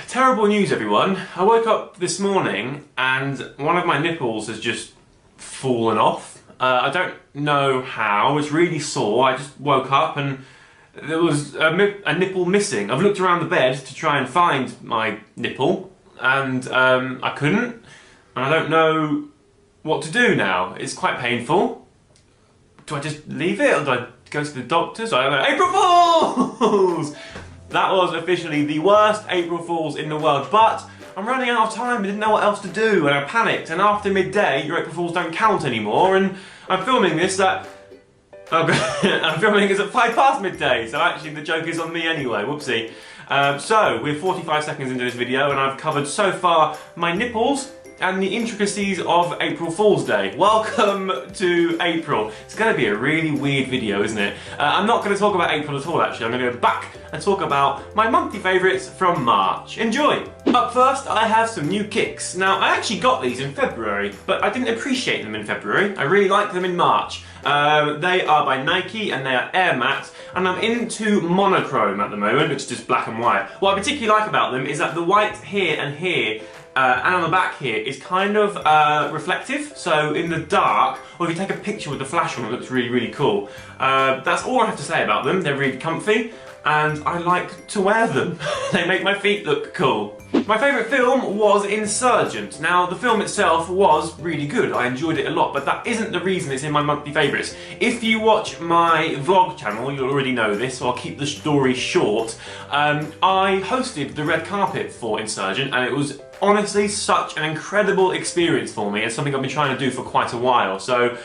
Terrible news, everyone. I woke up this morning and one of my nipples has just fallen off. I don't know how. It's really sore. I just woke up and there was a nipple missing. I've looked around the bed to try and find my nipple and I couldn't. And I don't know what to do now. It's quite painful. Do I just leave it or do I go to the doctors? I don't know. April Fools! That was officially the worst April Fools in the world, but I'm running out of time. I didn't know what else to do and I panicked, and after midday your April Fools don't count anymore, and I'm filming this at I'm filming this at 5 past midday, so actually the joke is on me anyway, whoopsie. So we're 45 seconds into this video and I've covered so far my nipples and the intricacies of April Fool's Day. Welcome to April. It's going to be a really weird video, isn't it? I'm not going to talk about April at all, actually. I'm going to go back and talk about my monthly favourites from March. Enjoy! Up first, I have some new kicks. Now, I actually got these in February, but I didn't appreciate them in February. I really liked them in March. They are by Nike and they are Air Matte, and I'm into monochrome at the moment, which is just black and white. What I particularly like about them is that the white here and here and on the back here is kind of reflective, so in the dark, or if you take a picture with the flash on, it looks really, really cool. That's all I have to say about them. They're really comfy, and I like to wear them. They make my feet look cool. My favourite film was Insurgent. Now, the film itself was really good. I enjoyed it a lot, but that isn't the reason it's in my monthly favourites. If you watch my vlog channel, you'll already know this, so I'll keep the story short. I hosted the red carpet for Insurgent, and it was honestly such an incredible experience for me, and something I've been trying to do for quite a while. So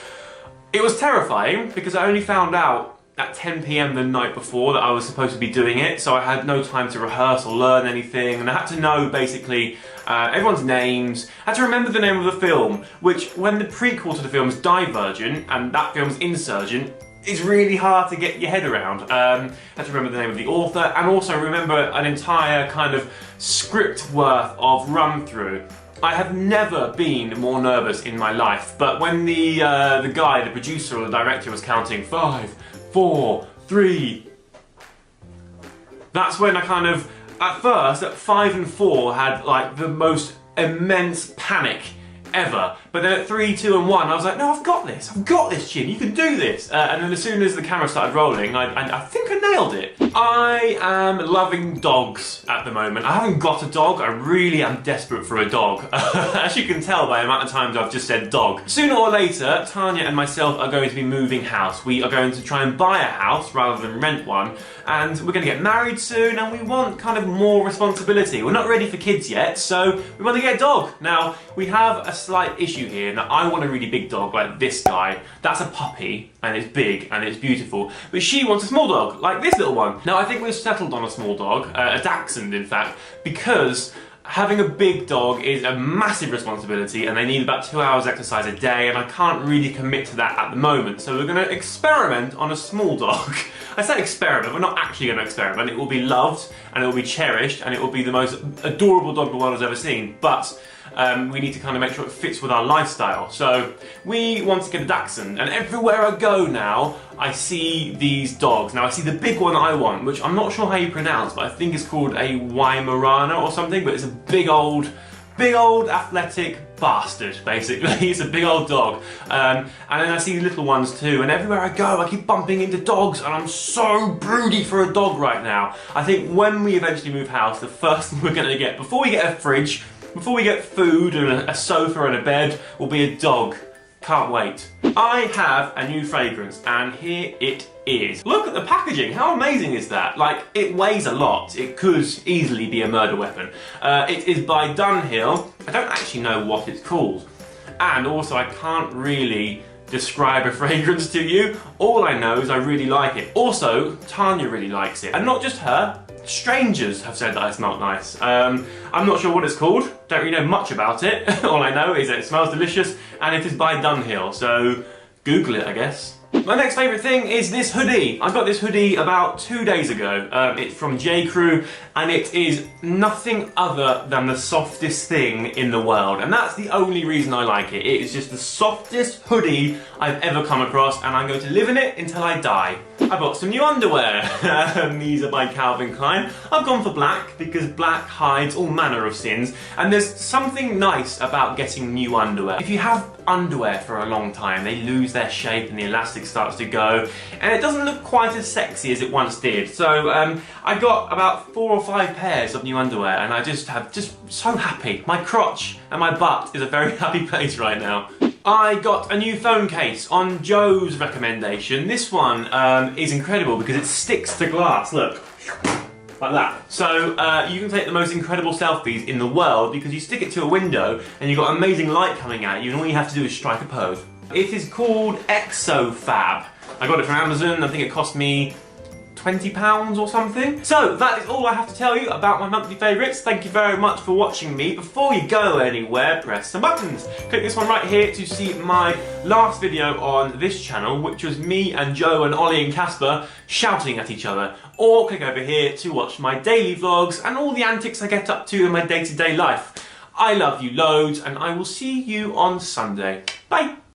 it was terrifying because I only found out at 10 PM the night before that I was supposed to be doing it, so I had no time to rehearse or learn anything, and I had to know basically everyone's names. I had to remember the name of the film, which when the prequel to the film is Divergent and that film's Insurgent, it's really hard to get your head around. I had to remember the name of the author and also remember an entire kind of script worth of run through. I have never been more nervous in my life, but when the guy, the producer or the director was counting 5, 4, 3, that's when I kind of, at first, at 5 and 4, had like the most immense panic ever. But then at 3, 2 and 1 I was like, no, I've got this, Jim, you can do this. And then as soon as the camera started rolling, I think I nailed it. I am loving dogs at the moment. I haven't got a dog, I really am desperate for a dog. As you can tell by the amount of times I've just said dog. Sooner or later, Tanya and myself are going to be moving house. We are going to try and buy a house rather than rent one, and we're going to get married soon, and we want kind of more responsibility. We're not ready for kids yet, so we want to get a dog. Now, we have a slight issue here. Now, I want a really big dog like this guy. That's a puppy, and it's big, and it's beautiful. But she wants a small dog, like this little one. Now, I think we've settled on a small dog, a dachshund in fact, because having a big dog is a massive responsibility and they need about 2 hours exercise a day, and I can't really commit to that at the moment. So we're going to experiment on a small dog. I say experiment, we're not actually going to experiment. It will be loved and it will be cherished and it will be the most adorable dog the world has ever seen, but we need to kind of make sure it fits with our lifestyle. So we want to get a dachshund, and everywhere I go now I see these dogs. Now I see the big one I want, which I'm not sure how you pronounce, but I think it's called a Weimaraner or something, but it's a big old athletic bastard, basically. It's a big old dog. And then I see little ones too, and everywhere I go I keep bumping into dogs, and I'm so broody for a dog right now. I think when we eventually move house, the first thing we're going to get, before we get a fridge, before we get food and a sofa and a bed, will be a dog. Can't wait. I have a new fragrance, and here it is. Look at the packaging, how amazing is that? Like, it weighs a lot. It could easily be a murder weapon. It is by Dunhill. I don't actually know what it's called. And also, I can't really describe a fragrance to you. All I know is I really like it. Also, Tanya really likes it. And not just her. Strangers have said that it smelled nice. I'm not sure what it's called, don't really know much about it. All I know is that it smells delicious and it is by Dunhill, so Google it, I guess. My next favourite thing is this hoodie. I got this hoodie about 2 days ago. It's from J. Crew and it is nothing other than the softest thing in the world, and that's the only reason I like it. It is just the softest hoodie I've ever come across, and I'm going to live in it until I die. I bought some new underwear. These are by Calvin Klein. I've gone for black because black hides all manner of sins, and there's something nice about getting new underwear. If you have underwear for a long time, they lose their shape and the elastic starts to go, and it doesn't look quite as sexy as it once did. So I got about 4 or 5 pairs of new underwear, and I just so happy. My crotch and my butt is a very happy place right now. I got a new phone case on Joe's recommendation. This one is incredible because it sticks to glass, look, like that. So you can take the most incredible selfies in the world because you stick it to a window and you've got amazing light coming at you, and all you have to do is strike a pose. It is called ExoFab. I got it from Amazon. I think it cost me £20 or something. So that is all I have to tell you about my monthly favourites. Thank you very much for watching me. Before you go anywhere, press some buttons. Click this one right here to see my last video on this channel, which was me and Joe and Ollie and Casper shouting at each other. Or click over here to watch my daily vlogs and all the antics I get up to in my day-to-day life. I love you loads, and I will see you on Sunday. Bye!